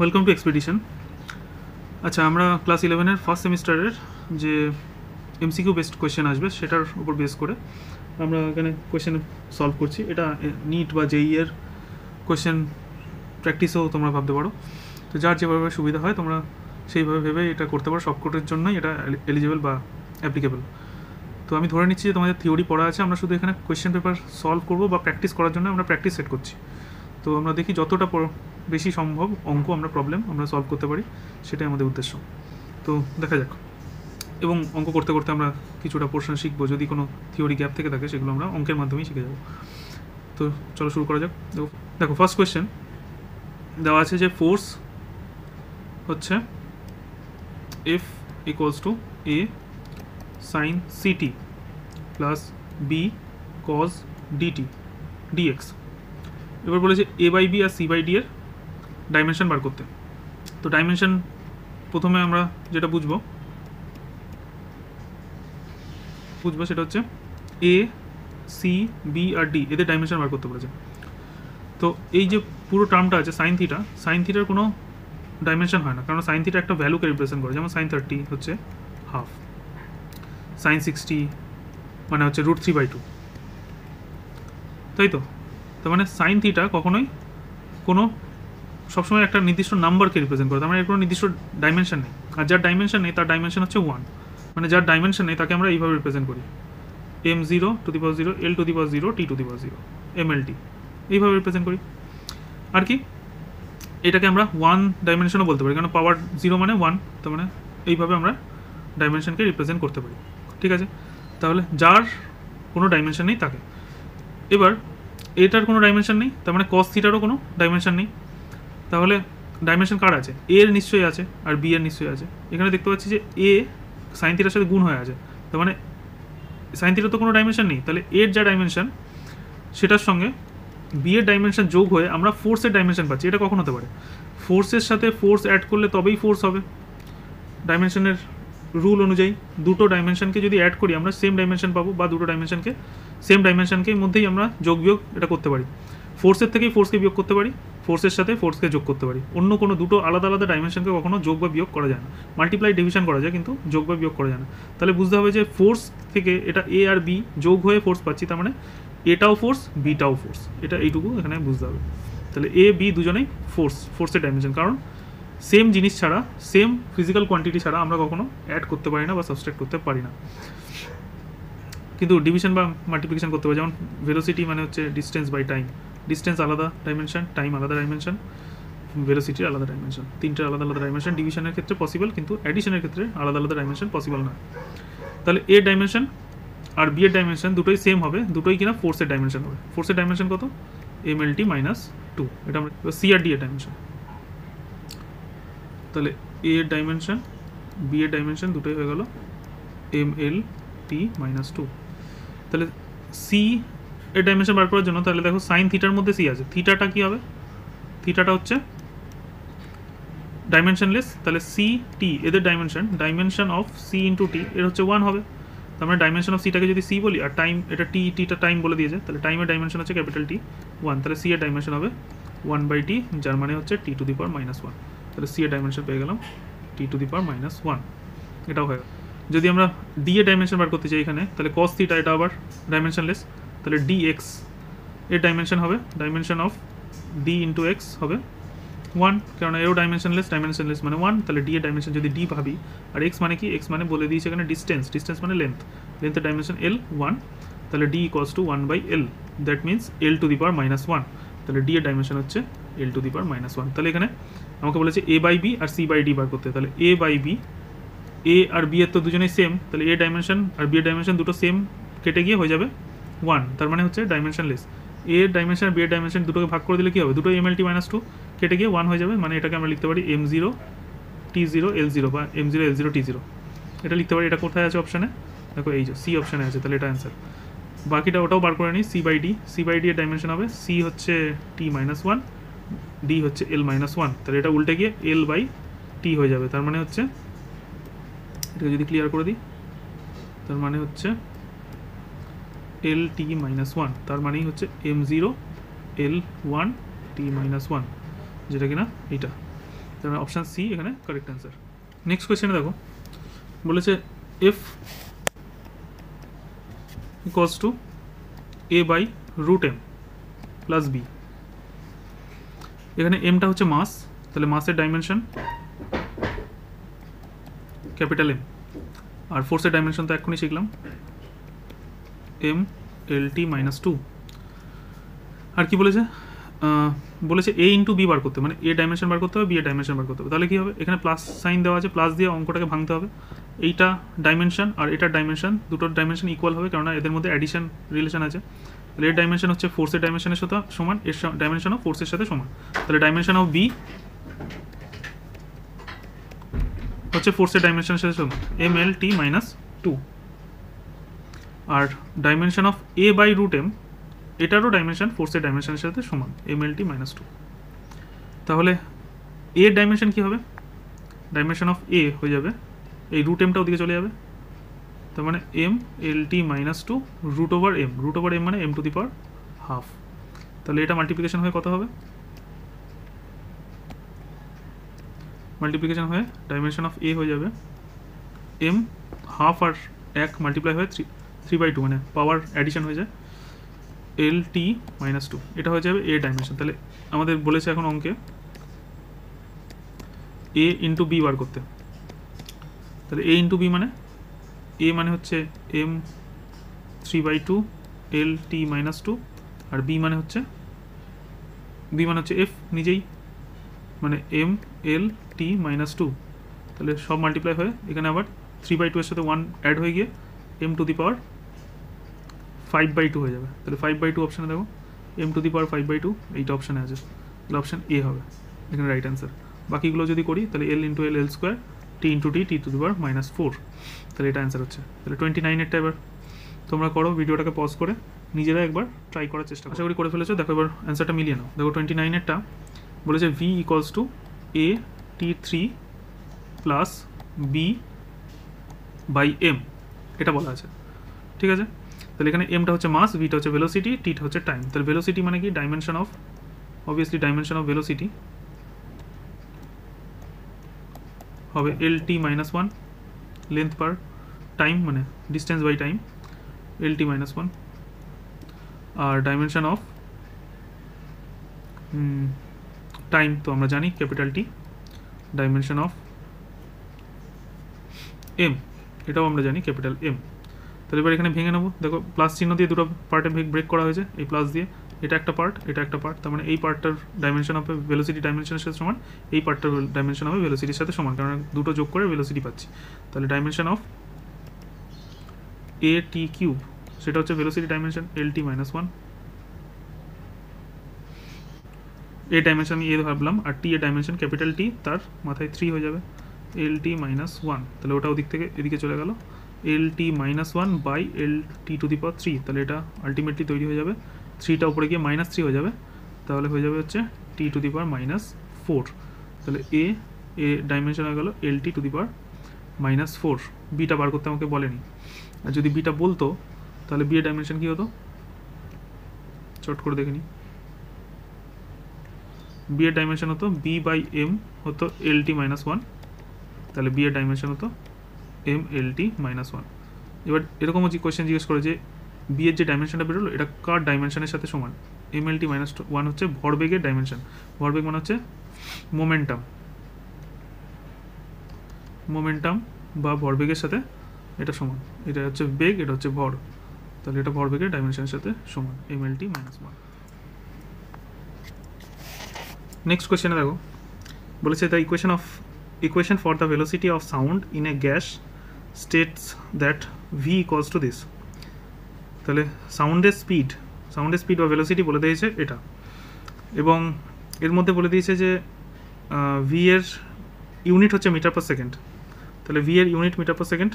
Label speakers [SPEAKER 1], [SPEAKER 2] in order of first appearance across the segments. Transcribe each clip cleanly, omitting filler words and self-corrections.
[SPEAKER 1] Welcome to expedition. আচ্ছা, আমরা class 11-এর first সেমিস্টারের যে এমসিকিউ বেসড কোয়েশ্চেন আসবে সেটার উপর বেস করে আমরা এখানে কোয়েশ্চেন সলভ করছি। এটা নিট বা জেই এর কোয়েশ্চেন প্র্যাকটিসও তোমরা ভাবতে পারো। তো যার যেভাবে সুবিধা হয় তোমরা সেইভাবে ভেবে এটা করতে পারো। সবকটার জন্যই এটা এলিজিবল বা অ্যাপ্লিকেবল। তো আমি ধরে নিচ্ছি যে তোমাদের থিওরি পড়া আছে, আমরা শুধু এখানে কোয়েশ্চেন পেপার সলভ করবো বা প্র্যাকটিস করার জন্য আমরা প্র্যাকটিস সেট করছি। তো আমরা দেখি যতটা বেশি সম্ভব অঙ্ক আমরা সলভ করতে পারি, সেটাই আমাদের উদ্দেশ্য। তো দেখা যাক, এবং অঙ্ক করতে করতে আমরা কিছুটা পোর্শন শিখবো। যদি কোনো থিওরি গ্যাপ থেকে থাকে সেগুলো আমরা অঙ্কের মাধ্যমেই শিখে যাব। তো চলো শুরু করা যাক। দেখো ফার্স্ট কোয়েশ্চেন দেওয়া আছে যে ফোর্স হচ্ছে F equals to A sine CT plus B cos DT DX. এবার বলেছে এ বাই বি আর সি বাই ডি এর ডাইমেনশন বার করতে। তো ডাইমেনশন প্রথমে আমরা যেটা বুঝবো সেটা হচ্ছে এ সি বি আর ডি এদের ডাইমেনশন বার করতে বলেছে। তো এই যে পুরো টার্মটা আছে সাইন থিটার কোনো ডাইমেনশন হয় না, কারণ সাইন থিটা একটা ভ্যালুকে রিপ্রেজেন্ট করে। যেমন সাইন 30 হচ্ছে হাফ, সাইন 60 মানে হচ্ছে √3/2, তাই তো। তার মানে সাইন থিটা কখনোই কোনো সবসময় একটা নির্দিষ্ট নাম্বারকে রিপ্রেজেন্ট করে, তার মানে এর কোনো নির্দিষ্ট ডাইমেনশন নেই। আর যার ডাইমেনশন নেই তার ডাইমেনশন হচ্ছে 1, মানে যার ডাইমেনশন নেই তাকে আমরা এইভাবে রিপ্রেজেন্ট করি, m0 two the power 0 l to the power 0 t two the power 0 mlt, এইভাবে রিপ্রেজেন্ট করি। আর কি এটাকে আমরা 1 ডাইমেনশনও বলতে পারি, কারণ পাওয়ার 0 মানে 1, তার মানে এইভাবে আমরা ডাইমেনশনকে রিপ্রেজেন্ট করতে পারি। ঠিক আছে, তাহলে যার কোনো ডাইমেনশন নেই তাকে। এবার এটার কোনো ডাইমেনশন নেই, তার মানে কস থিটারও কোনো ডাইমেনশন নেই। তাহলে ডাইমেনশন কার আছে? এ এর নিশ্চয়ই আছে আর বি এর নিশ্চয়ই আছে। এখানে দেখতে পাচ্ছি যে এ সাইন থিটার সাথে গুণ হয়ে আছে, তার মানে সাইন থিটার তো কোনো ডাইমেনশন নেই। তাহলে এর যা ডাইমেনশন সেটার সঙ্গে বি এর ডাইমেনশন যোগ হয়ে আমরা ফোর্সের ডাইমেনশন পাচ্ছি। এটা কখন হতে পারে? ফোর্সের সাথে ফোর্স অ্যাড করলে তবেই ফোর্স হবে। ডাইমেনশনের রুল অনুযায়ী দুটো ডাইমেনশনকে যদি অ্যাড করি আমরা সেম ডাইমেনশন পাবো, বা দুটো ডাইমেনশনকে সেম ডাইমেনশনকে মধ্যেই আমরা যোগ বিয়োগ এটা করতে পারি। ফোর্সের থেকেই ফোর্সকে বিয়োগ করতে পারি, ফোর্সের সাথে ফোর্সকে যোগ করতে পারি। অন্য কোনো দুটো আলাদা আলাদা ডাইমেনশনকে কখনো যোগ বা বিয়োগ করা যায় না। মাল্টিপ্লাই ডিভিশন করা যায়, কিন্তু যোগ বা বিয়োগ করা যায় না। তাহলে বুঝতে হবে যে ফোর্স থেকে এটা এ আর বি যোগ হয়ে ফোর্স পাচ্ছি, তার মানে এটাও ফোর্স বিটাও ফোর্স, এটা এইটুকু এখানে বুঝতে হবে। তাহলে এ বি দুজনেই ফোর্সের ডাইমেনশন, কারণ সেম জিনিস ছাড়া, সেম ফিজিক্যাল কোয়ান্টিটি ছাড়া আমরা কখনো অ্যাড করতে পারি না বা সাবস্ট্রাক্ট করতে পারি না। কিন্তু ডিভিশন বা মাল্টিপ্লিকেশন করতে পারি। যেমন ভেলোসিটি মানে হচ্ছে ডিস্টেন্স বাই টাইম, ডিস্টেন্স আলাদা ডাইমেনশন, টাইম আলাদা ডাইমেনশন, ভেলোসিটির আলাদা ডাইমেনশন, তিনটে আলাদা আলাদা ডাইমেনশন ডিভিশনের ক্ষেত্রে পসিবল, কিন্তু অ্যাডিশনের ক্ষেত্রে আলাদা আলাদা ডাইমেনশন পসিবল নয়। তাহলে এ ডাইমেনশন আর বি এর ডাইমেনশন দুটোই সেম হবে, দুটোই কিনা ফোর্সের ডাইমেনশন হবে। ফোর্সের ডাইমেনশন কত? mlt - 2। এটা আমরা সি আর ডি এর ডাইমেনশন। তাহলে এ এর ডাইমেনশন বি এর ডাইমেনশন দুটোই হয়ে গেল mlt - 2। তাহলে সি এর ডাইমেনশন বার করার জন্য তাহলে দেখো সাইন থিটার মধ্যে সি আছে, থিটাটা কি হবে? থিটাটা হচ্ছে ডাইমেনশনলেস। তাহলে সি টি এদের dimension of C into T এর হচ্ছে 1 হবে। তার মানে ডাইমেনশন অফ সিটাকে যদি সি বলি আর টাইম এটা টিটা টাইম বলে দিয়েছে, তাহলে টাইমের ডাইমেনশন হচ্ছে ক্যাপিটাল টি 1, তাহলে সি এর ডাইমেনশন হবে 1/t, যার মানে হচ্ছে t টু দি পাওয়ার -1। তাহলে সি এর ডাইমেনশন পেয়ে গেলাম t টু দি পাওয়ার -1, এটাও হয়ে গেল। যদি আমরা ডি এর ডাইমেনশন বার করতে চাই এখানে, তাহলে cos থিটা এটা আবার ডাইমেনশনলেস, তাহলে dx এর ডাইমেনশন হবে, dimension of d into x হবে 1, কারণ এরও ডাইমেনশনলেস মানে 1। তাহলে ডি এর ডাইমেনশন যদি ডি ভাবি, আর এক্স মানে কি? এক্স মানে বলে দিয়েছে এখানে ডিস্টেন্স মানে লেন্থের ডাইমেনশন l 1, তাহলে d equals to 1/l, that means l to the power -1। তাহলে ডি এর ডাইমেনশন হচ্ছে l টু দি পাওয়ার -1। তাহলে এখানে আমাকে বলেছে এ বাই বি আর সি বাই ডি বার করতে। তাহলে এ বাই বি, এ আর বি এর তো দুজনেই সেম, তাহলে এ ডাইমেনশন আর বি এর ডাইমেনশন দুটো সেম, কেটে গিয়ে হয়ে যাবে 1, তার মানে হচ্ছে ডাইমেনশনলেস। এ এর ডাইমেনশন আর বি এর ডাইমেনশন দুটোকে ভাগ করে দিলে কী হবে? দুটো mlt - 2 কেটে গিয়ে 1 হয়ে যাবে, মানে এটাকে আমরা লিখতে পারি m0 t0 l0 বা m0 l0 t0, এটা লিখতে পারি। এটা কোথায় আছে অপশানে? দেখো এই যে সি অপশানে আছে, তাহলে এটা অ্যান্সার। বাকিটা ওটাও বার করে নিই। সি বাই ডি এর ডাইমেনশন হবে, সি হচ্ছে t - 1, ডি হচ্ছে l - 1, তাহলে এটা উল্টে গিয়ে l বাই টি হয়ে যাবে। তার মানে হচ্ছে এটাকে যদি ক্লিয়ার করে দিই, তার মানে হচ্ছে lt - 1, তার মানেই হচ্ছে m0 l1 t - 1, যেটা কিনা এইটা। তার মানে অপশান সি এখানে কারেক্ট অ্যান্সার। নেক্সট কোয়েশ্চেনে দেখো বলেছে F equals to A by root M plus B. এখানে এমটা হচ্ছে মাস, তাহলে মাসের ডাইমেনশন ক্যাপিটাল এম, আর ফোর্সের ডাইমেনশন তো এক্ষুনি শিখলাম M L T minus two. আর কি বলেছে বলেছে এ ইন্টু বি বার করতে, মানে এ ডাইমেনশন বার করতে হবে, বি এর ডাইমেনশন বার করতে হবে। তাহলে কী হবে, এখানে প্লাস সাইন দেওয়া আছে, প্লাস দিয়ে অঙ্কটাকে ভাঙতে হবে। এইটা ডাইমেনশন আর এটার ডাইমেনশন, দুটোর ডাইমেনশন ইকুয়াল হবে, কেননা এদের মধ্যে অ্যাডিশন রিলেশন আছে। তাহলে এর ডাইমেনশন হচ্ছে ফোর্সের ডাইমেনশনের সাথে সমান, এর ডাইমেনশনও ফোর্সের সাথে সমান। তাহলে ডাইমেনশন অফ বি হচ্ছে ফোর্সের ডাইমেনশনের সাথে সমান M L T minus two, আর dimension of A by root M এটারও ডাইমেনশন ফোর্সের ডাইমেনশনের সাথে সমান M L T minus two. তাহলে এর ডাইমেনশন কী হবে, ডাইমেনশন অফ এ হয়ে যাবে এই রুট এমটা ওদিকে চলে যাবে, তার মানে M L T minus two root over M, root over M মানে M to the power half. তাহলে এটা মাল্টিপ্লিকেশন হয়ে কত হবে, মাল্টিপ্লিকেশন হয়ে ডাইমেনশন অফ এ হয়ে যাবে এম হাফ আর এক মাল্টিপ্লাই হয়ে থ্রি বাই টু, মানে পাওয়ার অ্যাডিশন হয়ে যায় এল টি মাইনাস টু, এটা হয়ে যাবে এ ডাইমেনশন। তাহলে আমাদের বলেছে এখন অঙ্কে এ ইন্টু বি বার করতে। তাহলে এ ইন্টু বি মানে এ মানে হচ্ছে M three by two L T minus two, আর বি মানে হচ্ছে এফ নিজেই, মানে M L T minus two. তাহলে সব মাল্টিপ্লাই হয়ে এখানে আবার থ্রি বাই টু এর সাথে ওয়ান অ্যাড হয়ে গিয়ে M to the power five by two হয়ে যাবে। তাহলে ফাইভ বাই টু অপশানে দেখো M to the power five by two এইটা অপশানে আছে, তাহলে অপশান এ হবে এখানে রাইট অ্যান্সার। বাকিগুলো যদি করি তাহলে L into L square, T into T, T to the power minus four, তাহলে এটা অ্যান্সার হচ্ছে। তাহলে 29-এরটা এবার তোমরা করো, ভিডিওটাকে পজ করে নিজেরা একবার ট্রাই করার চেষ্টা করো, আশা করি করে ফেলেছো। দেখো এবার অ্যান্সারটা মিলিয়ে নাও। দেখো 29-এরটা বলেছে V equals to A T three plus B by M, এটা বলা আছে, ঠিক আছে। তাহলে এখানে এমটা হচ্ছে মাস, ভিটা হচ্ছে ভেলোসিটি, টিটা হচ্ছে টাইম। তাহলে ভেলোসিটি মানে কি, dimension of, obviously dimension of velocity হবে L T minus one, length per time মানে distance by time L T minus one, আর ডাইমেনশন অফ টাইম তো আমরা জানি capital T, dimension of M এটাও আমরা জানি ক্যাপিটাল এম। তাহলে এবার এখানে ভেঙে নেবো, দেখো প্লাস চিহ্ন দিয়ে দুটো পার্টে ব্রেক করা হয়েছে, এই প্লাস দিয়ে, এটা একটা পার্ট, এটা একটা পার্ট, তার মানে এই পার্টটার ডাইমেনশন হবে ভেলোসিটি ডাইমেনশনের সাথে সমান, এই পার্টটার ডাইমেনশন হবে ভেলোসিটির সাথে সমান, কারণ দুটো যোগ করে ভেলোসিটি পাচ্ছি। তাহলে dimension of A T cube সেটা হচ্ছে ভেলোসিটি ডাইমেনশন এল টি মাইনাস ওয়ান, এ ডাইমেনশন আমি এ ভাবলাম, আর টি এর ডাইমেনশন ক্যাপিটাল টি, তার মাথায় থ্রি হয়ে যাবে এল টি মাইনাস ওয়ান, তাহলে ওটা ওদিক থেকে এদিকে চলে গেল L T minus one by L T to the power three, তাহলে এটা আলটিমেটলি তৈরি হয়ে যাবে থ্রিটা উপরে গিয়ে মাইনাস থ্রি হয়ে যাবে, তাহলে হয়ে যাবে হচ্ছে T to the power minus four. তাহলে এ ডাইমেনশন হয়ে গেল L T to the power minus four. Beta বার করতে আমাকে বলেনি, আর যদি বিটা বলতো তাহলে বি এর ডাইমেনশন কী হতো চট করে দেখে নিই। বি এর ডাইমেনশন হতো বি বাই এম হতো এল টি মাইনাস ওয়ান, তাহলে বি এর ডাইমেনশন হতো M L T minus one. এবার এরকমও কোয়েশ্চেন জিজ্ঞেস করে যে বি এর যে ডাইমেনশনটা বেরোলো এটা কার ডাইমেনশনের সাথে সমান, M L T minus one হচ্ছে ভরবেগের ডাইমেনশন, ভরবেগ মানে হচ্ছে মোমেন্টাম বা ভরবেগের সাথে এটা সমান, এটা হচ্ছে বেগ, এটা হচ্ছে ভর, তাহলে এটা ভরবেগের ডাইমেনশনের সাথে সমান M L T minus one. Next কোয়েশ্চেনে দেখো বলেছে the equation for the velocity of sound in a gas states that v equals to this। তাহলে সাউন্ডের স্পিড বা ভেলোসিটি বলে দিয়েছে এটা, এবং এর মধ্যে বলে দিয়েছে যে ভি এর ইউনিট হচ্ছে মিটার পার সেকেন্ড, তাহলে ভি এর ইউনিট মিটার পার সেকেন্ড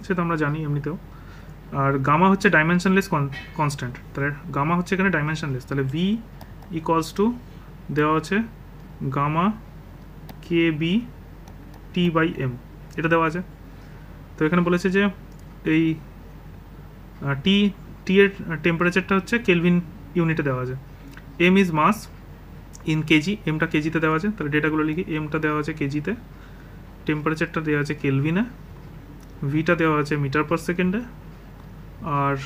[SPEAKER 1] সেটা আমরা জানি এমনিতেও, আর গামা হচ্ছে ডাইমেনশনলেস কনস্ট্যান্ট, তাহলে গামা হচ্ছে এখানে ডাইমেনশনলেস, তাহলে ভি ইকুয়ালস টু দেওয়া আছে gamma K B T by M, এটা দেওয়া আছে। তো এখানে বলেছে যে এই টি এর টেম্পারেচারটা হচ্ছে কেলভিন ইউনিটে দেওয়া আছে, M is mass, in kg, এমটা কেজিতে দেওয়া আছে, তাহলে ডেটাগুলো লিখি। এমটা দেওয়া আছে কেজিতে, টেম্পারেচারটা দেওয়া আছে কেলভিনে, ভিটা দেওয়া আছে মিটার পার সেকেন্ডে, আর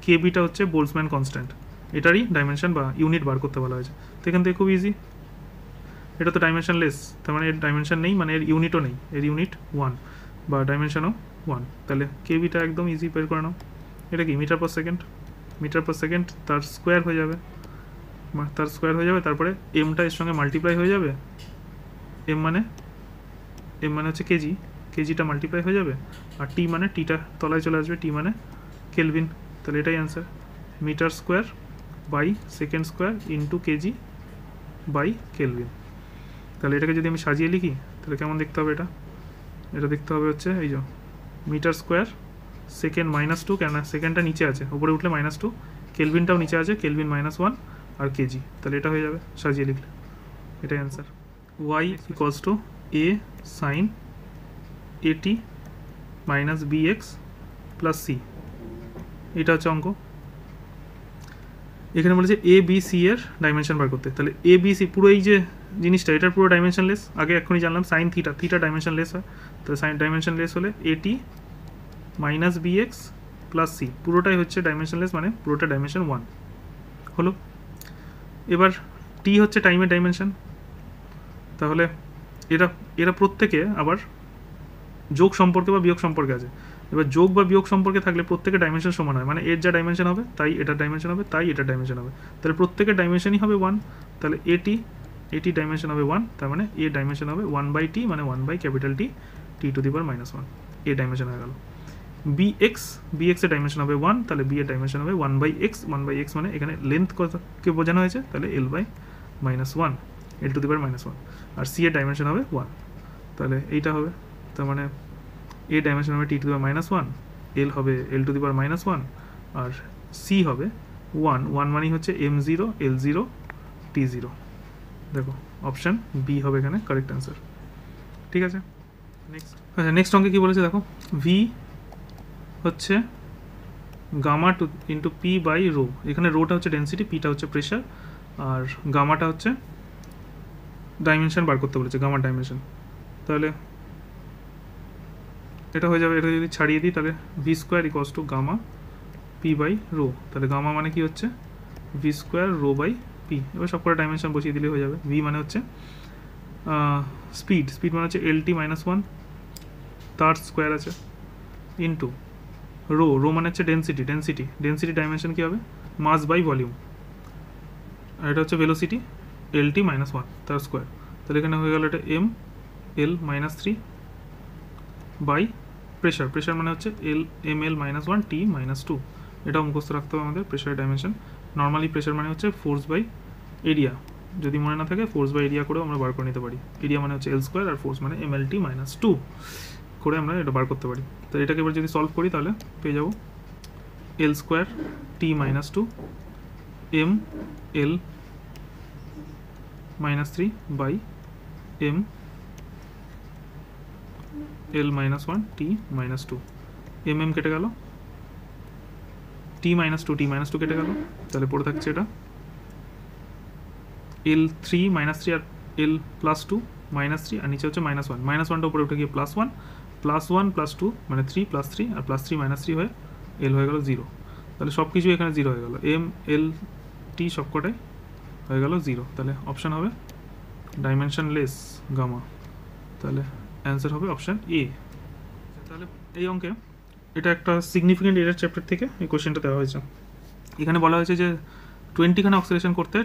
[SPEAKER 1] কেবিটা হচ্ছে বোল্টজম্যান কনস্ট্যান্ট, এটারই ডাইমেনশন বা ইউনিট বার করতে বলা হয়েছে। তো এখান থেকে খুব ইজি, এটা তো ডাইমেনশনলেস, তার মানে এর ডাইমেনশন নেই, মানে এর ইউনিটও নেই, এর ইউনিট 1 বা ডাইমেনশনও 1, তাহলে কেবিটা একদম ইজি বের করে নাও। এটা কি metre per second, metre per second তার স্কোয়ার হয়ে যাবে, তার স্কোয়ার হয়ে যাবে, তারপরে এমটা এর সঙ্গে মাল্টিপ্লাই হয়ে যাবে, এম মানে হচ্ছে কেজি, কেজিটা মাল্টিপ্লাই হয়ে যাবে, আর টি মানে টিটা তলায় চলে আসবে, টি মানে কেলভিন, তাহলে এটাই answer, metre square by second square into KG by kelvin. তাহলে এটাকে যদি আমি সাজিয়ে লিখি তাহলে কেমন দেখতে হবে, এটা দেখতে হবে হচ্ছে এই যে মিটার স্কোয়ার সেকেন্ড -2, কেন সেকেন্ডটা নিচে আছে, উপরে উঠলে -2, কেলভিনটাও নিচে আছে, কেলভিন -1 আর কেজি, তাহলে এটা হয়ে যাবে সাজিয়ে লিখলে, এটাই answer. Y equals to A sine A T minus B X plus C, এটা হচ্ছে অঙ্ক। এখানে বলেছে এ বি সি এর ডাইমেনশন বার করতে, তাহলে এ বি সি পুরো এই যে জিনিসটা, এটার পুরো ডাইমেনশনলেস, আগে এক্ষুনি জানলাম সাইন থিটা, থিটা ডাইমেনশনলেস হয়, তাহলে সাইন ডাইমেনশনলেস হলে এটি মাইনাস বিএক্স প্লাস সি পুরোটাই হচ্ছে ডাইমেনশনলেস, মানে পুরোটা ডাইমেনশন 1 হলো। এবার টি হচ্ছে টাইমের ডাইমেনশন, তাহলে এরা প্রত্যেকে আবার যোগ সম্পর্কে বা বিয়োগ সম্পর্কে আছে। এবার যোগ বা বিয়োগ সম্পর্কে থাকলে প্রত্যেকের ডাইমেনশন সমান হয়, মানে এর যা ডাইমেনশন হবে তাই এটার ডাইমেনশন হবে, তাই এটার ডাইমেনশন হবে, তাহলে প্রত্যেকের ডাইমেনশনই হবে 1, তাহলে এটি ডাইমেনশন হবে 1, তার মানে এ ডাইমেনশন হবে 1/t, মানে 1/T t⁻⁻1, এ ডাইমেনশন হয়ে গেল। bx এর ডাইমেনশন হবে 1, তাহলে b এর ডাইমেনশন হবে 1/x, 1/x মানে এখানে লেন্থ কতকে বোঝানো হয়েছে, তাহলে l/-1, l⁻⁻1, আর c এর ডাইমেনশন হবে 1, তাহলে এইটা হবে, তার মানে a ডাইমেনশন হবে t⁻⁻1, l হবে l⁻⁻1, আর c হবে 1 মানেই হচ্ছে m0 l0 t0, দেখো অপশান বি হবে এখানে কারেক্ট অ্যান্সার। ঠিক আছে, আচ্ছা নেক্সট অঙ্কে কী বলেছে দেখো, ভি হচ্ছে gamma to into P by rho, এখানে রোটা হচ্ছে ডেন্সিটি, পিটা হচ্ছে প্রেশার, আর গামাটা হচ্ছে ডাইমেনশন বার করতে বলেছে, গামার ডাইমেনশন, তাহলে এটা হয়ে যাবে, এটা যদি ছাড়িয়ে দিই তাহলে V square equals to gamma P by rho, তাহলে গামা মানে কি হচ্ছে V square rho by P, এবার সব করে ডাইমেনশন বসিয়ে দিলে হয়ে যাবে। ভি মানে হচ্ছে স্পিড মানে হচ্ছে LT-1 তার স্কোয়ার আছে, ইন্টু রো মানে হচ্ছে ডেন্সিটি ডাইমেনশন কী হবে মাস বাই ভলিউম, আর এটা হচ্ছে ভেলোসিটি LT-1 তার স্কোয়ার, তাহলে এখানে হয়ে গেল এটা ml-3 বাই প্রেশার মানে হচ্ছে ml-1 T-2, এটাও মুখস্থ রাখতে হবে আমাদের, প্রেশারের ডাইমেনশন। নর্মালি প্রেশার মানে হচ্ছে ফোর্স বাই এরিয়া, যদি মনে না থাকে ফোর্স বাই এরিয়া করেও আমরা বার করে নিতে পারি, এরিয়া মানে হচ্ছে L² আর ফোর্স মানে mlt-2 করে আমরা এটা বার করতে পারি। তো এটাকে এবার যদি সলভ করি তাহলে পেয়ে যাব L² T-2 ml-3 by ml-1 T-2, কেটে গেল, T-2 কেটে গেল, তাহলে পড়ে থাকছে এটা L3 -3 আর L+2 -3, আর নিচে হচ্ছে -1, -1টা উপরে উঠে গিয়ে +1 +2 মানে 3 +3 আর +3 -3 হয়ে L হয়ে গেল 0, তাহলে সব কিছু এখানে 0 হয়ে গেল, MLT সবকটাই হয়ে গেল 0, তাহলে অপশান হবে ডাইমেনশনলেস গামা, তাহলে অ্যান্সার হবে অপশান এ। তাহলে এই অঙ্কে এটা একটা সিগনিফিকেন্ট এরার চ্যাপ্টার থেকে এই কোশ্চেনটা দেওয়া হয়েছে। এখানে বলা হয়েছে যে 20খানা অক্সিলেশন করতে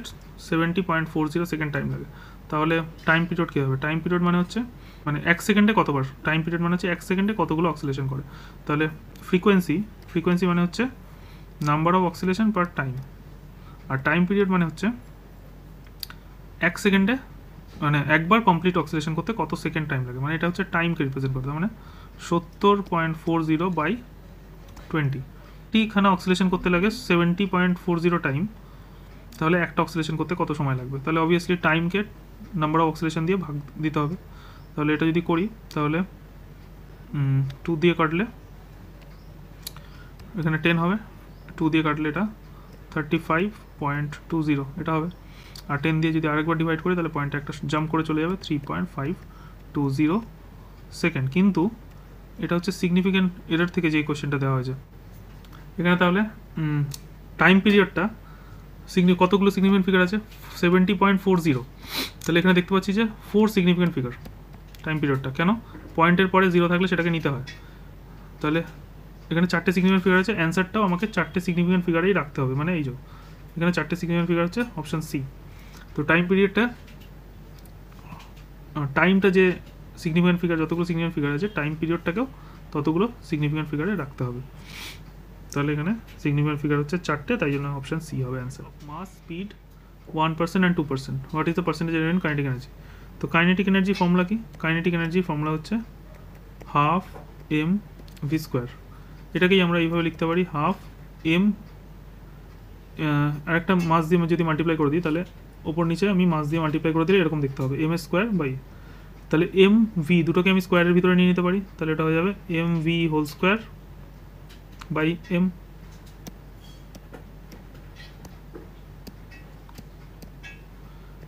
[SPEAKER 1] 70.40 সেকেন্ড টাইম লাগে, তাহলে টাইম পিরিয়ড কী হবে, টাইম পিরিয়ড মানে হচ্ছে মানে 1 সেকেন্ডে কতবার, টাইম পিরিয়ড মানে হচ্ছে 1 সেকেন্ডে কতগুলো অক্সিলেশন করে, তাহলে ফ্রিকোয়েন্সি মানে হচ্ছে number of oscillation per time, আর টাইম পিরিয়ড মানে হচ্ছে 1 সেকেন্ডে মানে একবার কমপ্লিট অক্সিলেশন করতে কত সেকেন্ড টাইম লাগে, মানে এটা হচ্ছে টাইমকে রিপ্রেজেন্ট করতে, মানে 70.40/20, টিখানা অক্সিলেশন করতে লাগে 70.40 টাইম, তাহলে একটা অক্সিলেশন করতে কত সময় লাগবে, তাহলে অবভিয়াসলি টাইমকে নাম্বার অফ অক্সিলেশন দিয়ে ভাগ দিতে হবে, তাহলে এটা যদি করি তাহলে 2 দিয়ে কাটলে এখানে 10 হবে, 2 দিয়ে কাটলে এটা 35.20 এটা হবে, আর 10 দিয়ে যদি আরেকবার ডিভাইড করি তাহলে পয়েন্টটা একটা জাম্প করে চলে যাবে 3.520 সেকেন্ড। কিন্তু এটা হচ্ছে সিগনিফিক্যান্ট এরর থেকে যে কোশ্চেনটা দেওয়া হয়েছে এখানে। তাহলে টাইম পিরিয়ডটা কতগুলো সিগনিফিক্যান্ট ফিগার আছে 70.40, তাহলে এখানে দেখতে পাচ্ছি যে 4 সিগনিফিক্যান্ট ফিগার টাইম পিরিয়ডটা। কেন? পয়েন্টের পরে 0 থাকলে সেটাকে নিতে হয়। তাহলে এখানে 4টে সিগনিফিক্যান্ট ফিগার আছে, অ্যান্সারটাও আমাকে 4টে সিগনিফিক্যান্ট ফিগারেই রাখতে হবে, মানে এই যে এখানে 4টে সিগনিফিক্যান্ট ফিগার হচ্ছে অপশান সি। তো টাইম পিরিয়ডটা টাইমটা যে সিগনিফিক্যান্ট ফিগার যতগুলো সিগনিফিক্যান্ট ফিগার আছে টাইম পিরিয়ডটাকেও ততগুলো সিগনিফিক্যান্ট ফিগারে রাখতে হবে। তাহলে এখানে সিগনিফিক্যান্ট ফিগার হচ্ছে 4টে, তাই জন্য অপশান সি হবে answer. Mass speed 1% and 2%, what is the percentage error in kinetic energy? তো কাইনেটিক এনার্জি ফর্মুলা কি? কাইনেটিক এনার্জি ফর্মুলা হচ্ছে হাফ এম ভি স্কোয়ার। এটাকেই আমরা এইভাবে লিখতে পারি হাফ এম, আরেকটা মাস দিয়ে যদি মাল্টিপ্লাই করে দিই তাহলে ওপর নিচে আমি মাস দিয়ে মাল্টিপ্লাই করে দিলে এরকম দেখতে হবে এম স্কোয়ার বাই, তাহলে এম ভি দুটোকে আমি স্কোয়ারের ভিতরে নিয়ে নিতে পারি, তাহলে এটা হয়ে যাবে M V whole square by M.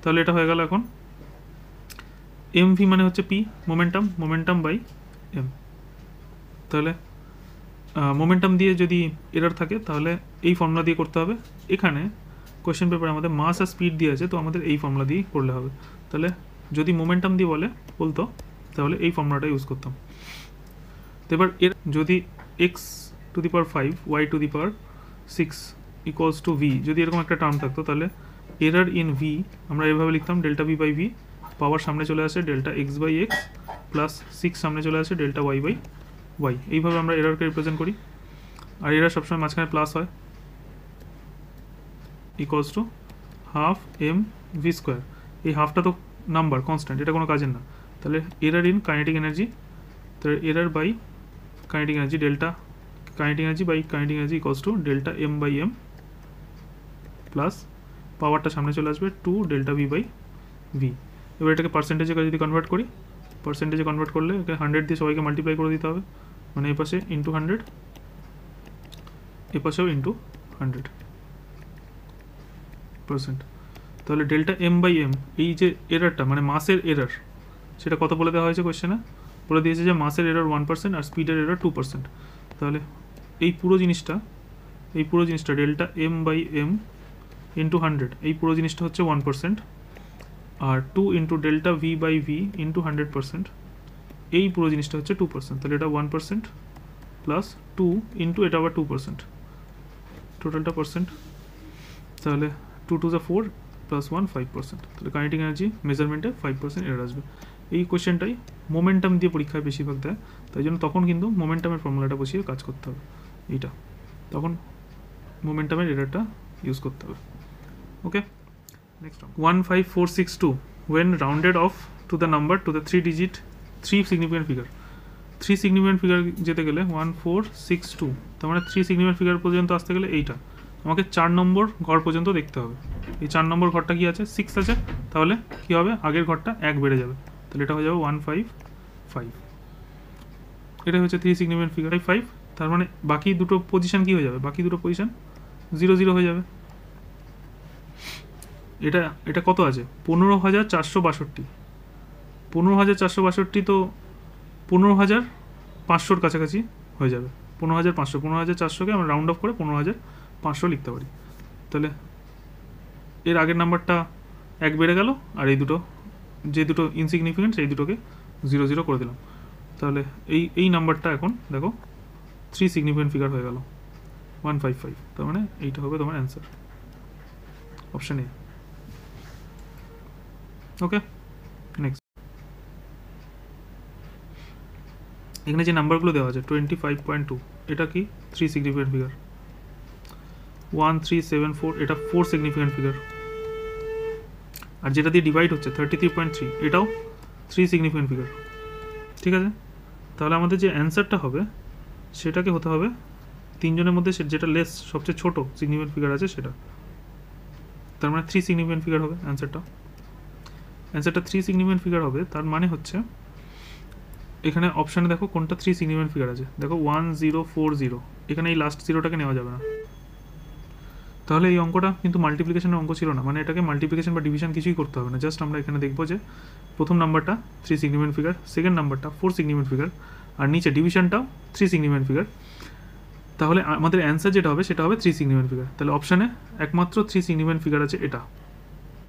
[SPEAKER 1] তাহলে এটা হয়ে গেল এখন এম ভি মানে হচ্ছে P momentum, momentum by M. তাহলে মোমেন্টাম দিয়ে যদি এরর থাকে তাহলে এই ফর্মুলা দিয়ে করতে হবে। এখানে কোয়েশ্চেন পেপারে আমাদের মাস আর স্পিড দিয়ে আছে, তো আমাদের এই ফর্মুলা দিয়েই করলে হবে। তাহলে যদি মোমেন্টাম দিয়ে বলতো তাহলে এই ফর্মুলাটা ইউজ করতাম। তো এবার এর যদি X to the power 5 Y to the power 6 equals to V, যদি এরকম একটা টার্ম থাকতো তাহলে এরর ইন ভি আমরা এভাবে লিখতাম delta V by V, power সামনে চলে আসে delta X by X plus 6 সামনে চলে আসে ডেল্টা ওয়াই বাই ওয়াই। এইভাবে আমরা এররকে রিপ্রেজেন্ট করি, আর এরর সবসময় মাঝখানে প্লাস হয়, equals to half M V square. এই হাফটা তো নাম্বার কনস্ট্যান্ট, এটা কোনো কাজের না। তাহলে এরর ইন কাইনেটিক এনার্জি, তাহলে error by kinetic energy delta kinetic energy by kinetic energy equals to delta M by M plus পাওয়ারটা সামনে চলে আসবে 2 ডেল্টা ভি বাই ভি। এবার এটাকে পার্সেন্টেজে যদি কনভার্ট করি, পার্সেন্টেজে কনভার্ট করলে 100 দিয়ে সবাইকে মাল্টিপ্লাই করে দিতে হবে, মানে এই পাশে ইন্টু 100, এ পাশেও ইন্টু 100%। তাহলে ডেল্টা এম বাই এম এই যে এররটা মানে মাসের এরর, সেটা কত বলে দেওয়া হয়েছে কোয়েশ্চেনে? বলে দিয়েছে যে মাসের এরর 1% আর স্পিডের এরর 2%। তাহলে এই পুরো জিনিসটা delta M by m into 100, এই পুরো জিনিসটা হচ্ছে 1%, আর 2 into delta V by v into 100%, এই পুরো জিনিসটা হচ্ছে 2%। তাহলে এটা 1% প্লাস 2 ইন্টু এটা আবার 2%, টোটালটা পার্সেন্ট। তাহলে 2 টু 4 প্লাস 1 5%। তাহলে কাইনেটিক এনার্জি মেজারমেন্টে 5% এরর আসবে। এই কোয়েশ্চেনটাই মোমেন্টাম দিয়ে পরীক্ষায় বেশিরভাগ দেয়, তাই জন্য তখন কিন্তু মোমেন্টামের ফর্মুলাটা বসিয়ে কাজ করতে হবে, এইটা তখন মোমেন্টামের এররটা ইউজ করতে হবে। ওকে, next 15462 when rounded off to the number to the 3 digit 3 significant figure। 3 significant figure যেতে গেলে 1462, তার মানে 3 significant figure পর্যন্ত আসতে গেলে এইটা আমাকে 4 নম্বর ঘর পর্যন্ত দেখতে হবে। এই 4 নম্বর ঘরটা কি আছে 6 আছে, তাহলে কি হবে আগের ঘরটা 1 বেড়ে যাবে, তাহলে এটা হয়ে যাবে 155। এটা হচ্ছে 3 significant figure 5, তার মানে বাকি দুটো পজিশন কি হয়ে যাবে? বাকি দুটো পজিশন 0 0 হয়ে যাবে। এটা কত আছে 15462, 15462 তো 15500-র কাছাকাছি হয়ে যাবে। 15500, 15400-কে আমরা রাউন্ড অফ করে 15500 লিখতে পারি। তাহলে এর আগের নাম্বারটা 1 বেড়ে গেল, আর এই দুটো যে দুটো ইনসিগনিফিকেন্ট সেই দুটোকে 0 0 করে দিলাম। তাহলে এই নাম্বারটা এখন দেখো 3 সিগনিফিকেন্ট ফিগার হয়ে গেল 155, তার মানে এইটা হবে তোমার answer, option A. Okay, next এখানে যে নাম্বারগুলো দেওয়া আছে 25.2, এটা কি 3 সিগনিফিকেন্ট ফিগার। 1374 এটা 4 সিগনিফিকেন্ট ফিগার, আর যেটা দিয়ে ডিভাইড হচ্ছে 33.3 এটাও 3 সিগনিফিকেন্ট ফিগার। ঠিক আছে, তাহলে আমাদের যে অ্যান্সারটা হবে সেটাকে হতে হবে তিনজনের মধ্যে যেটা লেস সবচেয়ে ছোট সিগনিফিকেন্ট ফিগার আছে সেটা, তার মানে 3 সিগনিফিকেন্ট ফিগার হবে অ্যান্সারটা 3 সিগনিফিকেন্ট ফিগার হবে। তার মানে হচ্ছে এখানে অপশানে দেখো কোনটা 3 সিগনিফিকেন্ট ফিগার আছে, দেখো 1040, এখানে এই লাস্ট জিরোটাকে নেওয়া যাবে না, তাহলে এই অঙ্কটা কিন্তু মাল্টিপ্লিকেশনের অঙ্ক ছিল না, মানে এটাকে মাল্টিপ্লিকেশন বা ডিভিশন কিছুই করতে হবে না, জাস্ট আমরা এখানে দেখবো যে প্রথম নাম্বারটা 3 সিগনিফিকেন্ট ফিগার, সেকেন্ড নাম্বারটা 4 সিগনিফিকেন্ট ফিগার, আর নিচে ডিভিশনটাও 3 সিগনিফিকেন্ট ফিগার। তাহলে আমাদের অ্যান্সার যেটা হবে সেটা হবে 3 সিগনিফিকেন্ট ফিগার। তাহলে অপশানে একমাত্র 3 সিগনিফিকেন্ট ফিগার আছে এটা।